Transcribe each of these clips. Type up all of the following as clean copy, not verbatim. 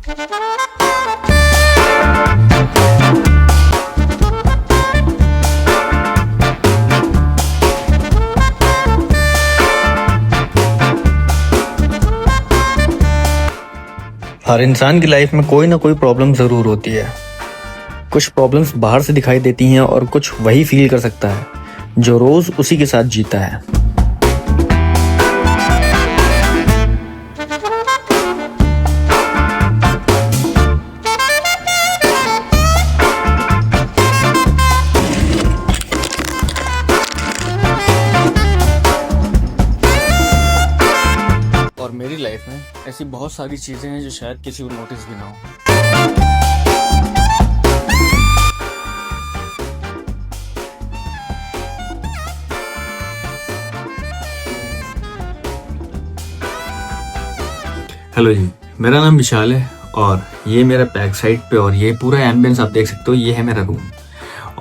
हर इंसान की लाइफ में कोई ना कोई प्रॉब्लम ज़रूर होती है। कुछ प्रॉब्लम्स बाहर से दिखाई देती हैं और कुछ वही फील कर सकता है जो रोज़ उसी के साथ जीता है। और मेरी लाइफ में ऐसी बहुत सारी चीज़ें हैं जो शायद किसी को नोटिस भी ना हो। हेलो जी, मेरा नाम विशाल है और ये मेरा बैक साइड पे और ये पूरा एम्बियंस आप देख सकते हो। ये है मेरा रूम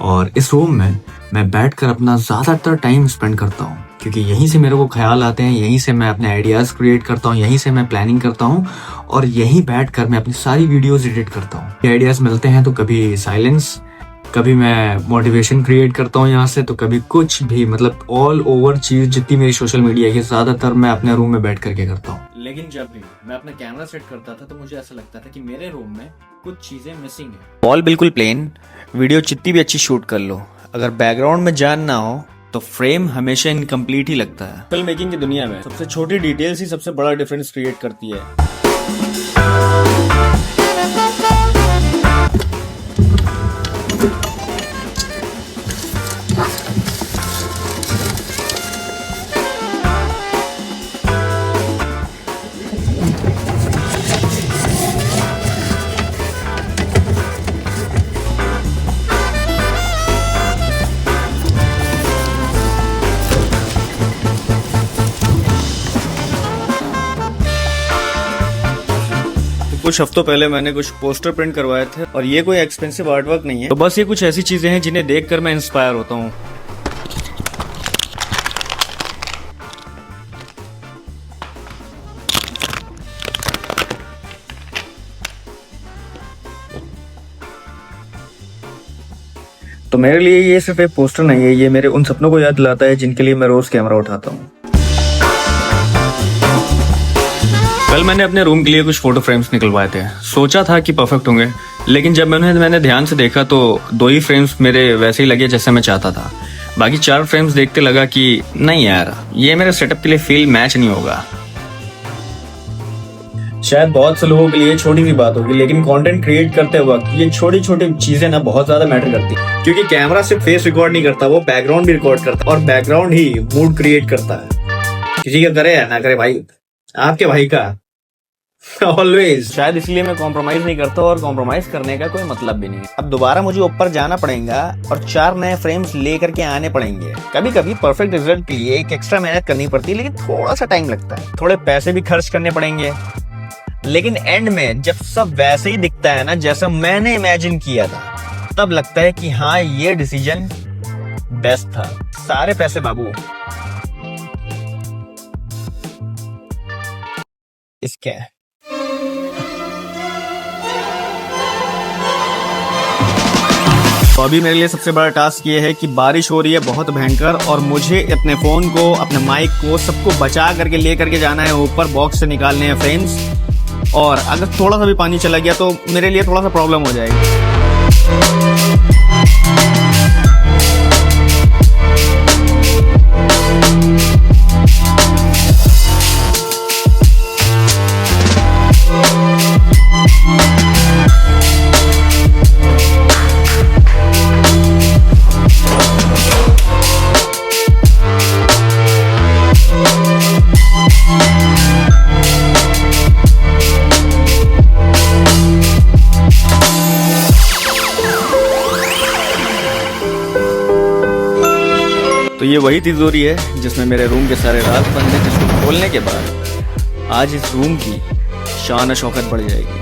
और इस रूम में मैं बैठकर अपना ज़्यादातर टाइम स्पेंड करता हूँ क्योंकि यहीं से मेरे को ख्याल आते हैं, यहीं से मैं अपने आइडियाज़ क्रिएट करता हूँ, यहीं से मैं प्लानिंग करता हूँ और यहीं बैठकर मैं अपनी सारी वीडियोज़ एडिट करता हूँ। ये आइडियाज़ मिलते हैं तो कभी साइलेंस, कभी मैं मोटिवेशन क्रिएट करता हूँ यहाँ से, तो कभी कुछ भी, मतलब ऑल ओवर चीज़ जितनी मेरी सोशल मीडिया की ज़्यादातर मैं अपने रूम में बैठ करके करता हूँ। लेकिन जब भी मैं अपना कैमरा सेट करता था तो मुझे ऐसा लगता था कि मेरे रूम में कुछ चीज़ें मिसिंग है। वॉल बिल्कुल प्लेन, वीडियो जितनी भी अच्छी शूट कर लो, अगर बैकग्राउंड में जान ना हो तो फ्रेम हमेशा इनकम्प्लीट ही लगता है। फिल्म मेकिंग की दुनिया में सबसे छोटी डिटेल्स ही सबसे बड़ा डिफरेंस क्रिएट करती है। कुछ हफ्तों पहले मैंने कुछ पोस्टर प्रिंट करवाए थे और ये कोई एक्सपेंसिव आर्ट वर्क नहीं है, तो बस ये कुछ ऐसी चीजें हैं जिन्हें देखकर मैं इंस्पायर होता हूँ। तो मेरे लिए ये सिर्फ एक पोस्टर नहीं है, ये मेरे उन सपनों को याद दिलाता है जिनके लिए मैं रोज कैमरा उठाता हूँ। कल मैंने अपने रूम के लिए कुछ फोटो फ्रेम्स निकलवाए थे, सोचा था कि परफेक्ट होंगे, लेकिन जब मैंने ध्यान से देखा तो 2 ही फ्रेम्स मेरे वैसे ही लगे जैसे मैं चाहता था। बाकी 4 फ्रेम्स देखते लगा कि नहीं यार, ये मेरे सेटअप के लिए फील मैच नहीं होगा। शायद बहुत से लोगों के लिए छोटी सी बात होगी, लेकिन कंटेंट क्रिएट करते वक्त ये छोटी छोटी चीजें ना बहुत ज्यादा मैटर करती है, क्योंकि कैमरा सिर्फ फेस रिकॉर्ड नहीं करता, वो बैकग्राउंड भी रिकॉर्ड करता है और बैकग्राउंड ही मूड क्रिएट करता है। किसी का करे या ना करे भाई, आपके भाई का ऑलवेज। शायद इसलिए मैं कॉम्प्रोमाइज नहीं करता और कॉम्प्रोमाइज करने का कोई मतलब भी नहीं है। अब दोबारा मुझे ऊपर जाना पड़ेगा और 4 नए फ्रेम्स लेकर के आने पड़ेंगे। कभी कभी परफेक्ट रिजल्ट के लिए एक एक्स्ट्रा मेहनत करनी पड़ती है, लेकिन थोड़ा सा टाइम लगता है, थोड़े पैसे भी खर्च करने पड़ेंगे, लेकिन एंड में जब सब वैसे ही दिखता है ना जैसा मैंने इमेजिन किया था, तब लगता है कि हाँ, ये डिसीजन बेस्ट था। सारे पैसे बाबू इसके। तो अभी मेरे लिए सबसे बड़ा टास्क ये है कि बारिश हो रही है बहुत भयंकर और मुझे अपने फोन को, अपने माइक को, सबको बचा करके ले करके जाना है ऊपर, बॉक्स से निकालने हैं फ्रेम्स, और अगर थोड़ा सा भी पानी चला गया तो मेरे लिए थोड़ा सा प्रॉब्लम हो जाएगी। तो ये वही तिजोरी है जिसमें मेरे रूम के सारे राज बंद हैं, जिसको खोलने के बाद आज इस रूम की शान शौकत बढ़ जाएगी।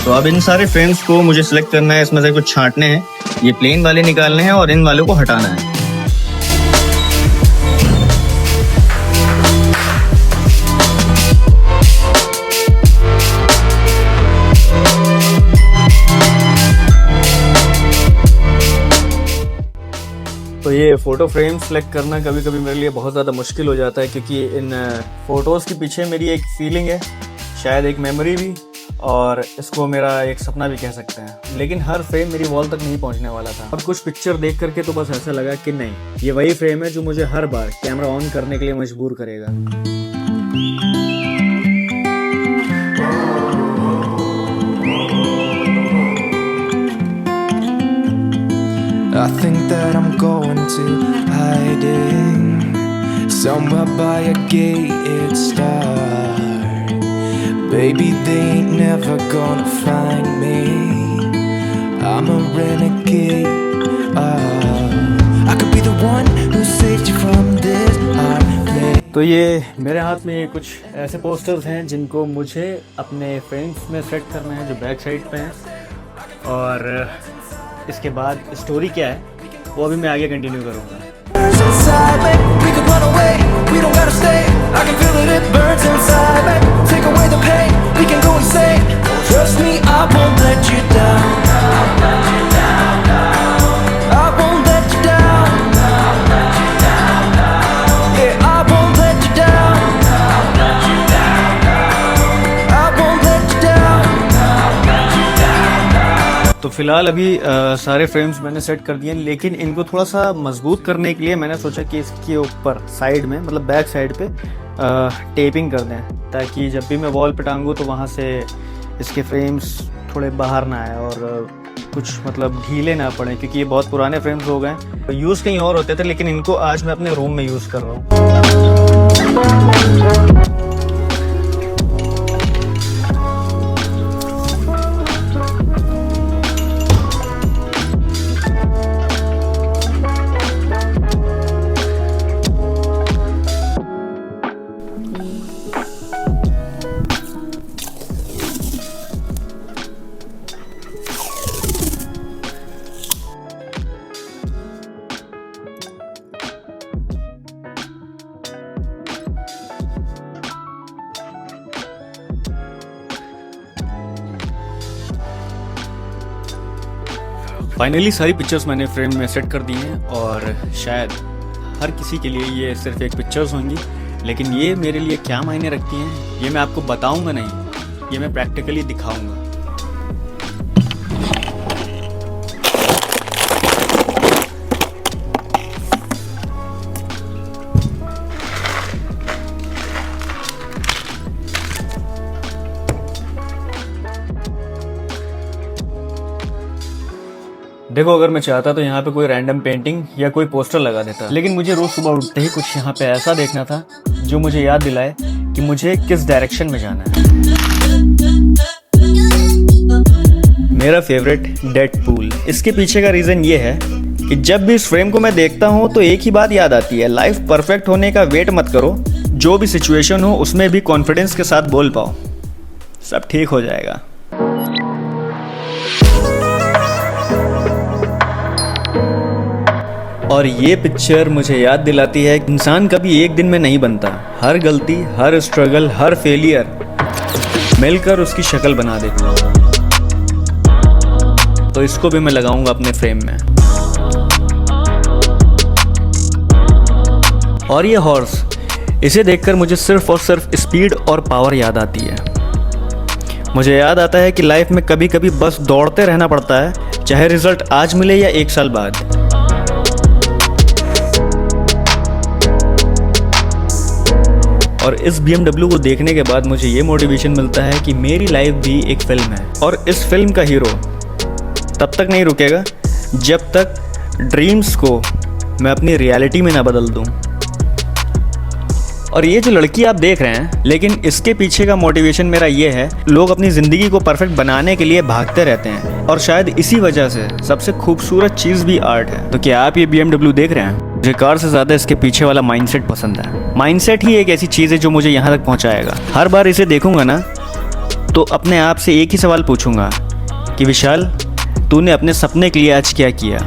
तो अब इन सारे फ्रेम्स को मुझे सिलेक्ट करना है, इसमें से कुछ छांटने हैं, ये प्लेन वाले निकालने हैं और इन वालों को हटाना है। तो ये फ़ोटो फ्रेम सेलेक्ट करना कभी कभी मेरे लिए बहुत ज़्यादा मुश्किल हो जाता है, क्योंकि इन फ़ोटोज़ के पीछे मेरी एक फीलिंग है, शायद एक मेमोरी भी, और इसको मेरा एक सपना भी कह सकते हैं। लेकिन हर फ्रेम मेरी वॉल तक नहीं पहुंचने वाला था। और कुछ पिक्चर देख करके तो बस ऐसा लगा कि नहीं, ये वही फ्रेम है जो मुझे हर बार कैमरा ऑन करने के लिए मजबूर करेगा। I think that I'm going to hiding somewhere by a gated star. Baby, they ain't never gonna find me. I'm a renegade. I could be the one who saved you from this heartbreak. तो ये मेरे हाथ में कुछ ऐसे posters हैं जिनको मुझे अपने फ्रेम्स में सेट करना है, जो बैक साइड पे हैं। और इसके बाद स्टोरी क्या है वो अभी मैं आगे कंटिन्यू करूँगा। Inside me, we could run away, we don't gotta stay. I can feel it, it burns inside me. Take away the pain, we can go insane. Trust me, I won't let you down. I won't let you down. Yeah, I won't let you down. I won't let you down. तो फिलहाल अभी सारे frames मैंने set कर दिए, लेकिन इनको थोड़ा सा मजबूत करने के लिए मैंने सोचा कि इसके ऊपर साइड में, मतलब बैक साइड पे टेपिंग कर दें, ताकि जब भी मैं वॉल पे टांगूँ तो वहाँ से इसके फ्रेम्स थोड़े बाहर ना आए और कुछ मतलब ढीले ना पड़े, क्योंकि ये बहुत पुराने फ्रेम्स हो गए। यूज़ कहीं और होते थे, लेकिन इनको आज मैं अपने रूम में यूज़ कर रहा हूँ। फाइनली सारी पिक्चर्स मैंने फ्रेम में सेट कर दी हैं, और शायद हर किसी के लिए ये सिर्फ एक पिक्चर्स होंगी, लेकिन ये मेरे लिए क्या मायने रखती हैं ये मैं आपको बताऊंगा नहीं, ये मैं प्रैक्टिकली दिखाऊंगा। देखो, अगर मैं चाहता तो यहाँ पे कोई रैंडम पेंटिंग या कोई पोस्टर लगा देता, लेकिन मुझे रोज सुबह उठते ही कुछ यहाँ पे ऐसा देखना था जो मुझे याद दिलाए कि मुझे किस डायरेक्शन में जाना है। मेरा फेवरेट डेडपूल। इसके पीछे का रीजन ये है कि जब भी इस फ्रेम को मैं देखता हूँ तो एक ही बात याद आती है, लाइफ परफेक्ट होने का वेट मत करो, जो भी सिचुएशन हो उसमें भी कॉन्फिडेंस के साथ बोल पाओ, सब ठीक हो जाएगा। और ये पिक्चर मुझे याद दिलाती है कि इंसान कभी एक दिन में नहीं बनता, हर गलती, हर स्ट्रगल, हर फेलियर मिलकर उसकी शक्ल बना देती है। तो इसको भी मैं लगाऊंगा अपने फ्रेम में। और ये हॉर्स, इसे देखकर मुझे सिर्फ और सिर्फ स्पीड और पावर याद आती है। मुझे याद आता है कि लाइफ में कभी कभी बस दौड़ते रहना पड़ता है, चाहे रिजल्ट आज मिले या 1 साल बाद। और इस BMW को देखने के बाद मुझे ये मोटिवेशन मिलता है कि मेरी लाइफ भी एक फिल्म है, और इस फिल्म का हीरो तब तक नहीं रुकेगा जब तक ड्रीम्स को मैं अपनी रियलिटी में ना बदल दूं। और ये जो लड़की आप देख रहे हैं, लेकिन इसके पीछे का मोटिवेशन मेरा ये है, लोग अपनी ज़िंदगी को परफेक्ट बनाने के लिए भागते रहते हैं, और शायद इसी वजह से सबसे खूबसूरत चीज़ भी आर्ट है। तो क्या आप ये BMW देख रहे हैं? मुझे कार से ज़्यादा इसके पीछे वाला माइंडसेट पसंद है। माइंडसेट ही एक ऐसी चीज़ है जो मुझे यहाँ तक पहुँचाएगा। हर बार इसे देखूंगा ना तो अपने आप से एक ही सवाल पूछूंगा कि विशाल, तूने अपने सपने के लिए आज क्या किया?